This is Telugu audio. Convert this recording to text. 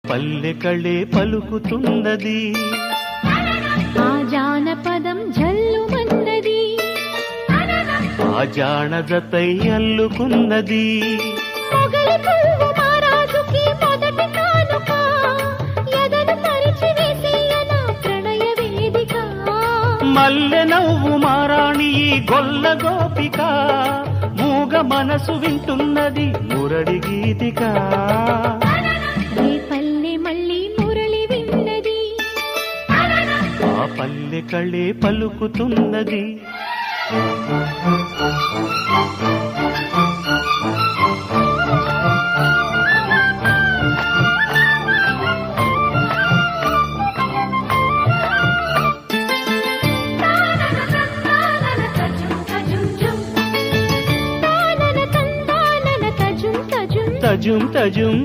పల్లె కళే పలుకుతున్నది, ఆ జానపదం జల్లుమన్నది, ఆ జానజతై అల్లుకున్నది. మొగలి పువ్వు మహారాజుకి మొదటి కానుక, ఎదను పరిచి వేసేయన ప్రణయ వేదిక. మల్లె నవ్వు మారాణి ఈ గొల్ల గోపిక, మూగ మనసు వింటున్నది మురళి గీతిక. ఏ పల్లె మళ్ళీ మురళి విన్నది, ఆ పల్లె కళే పలుకుతున్నది. తజుం తజుం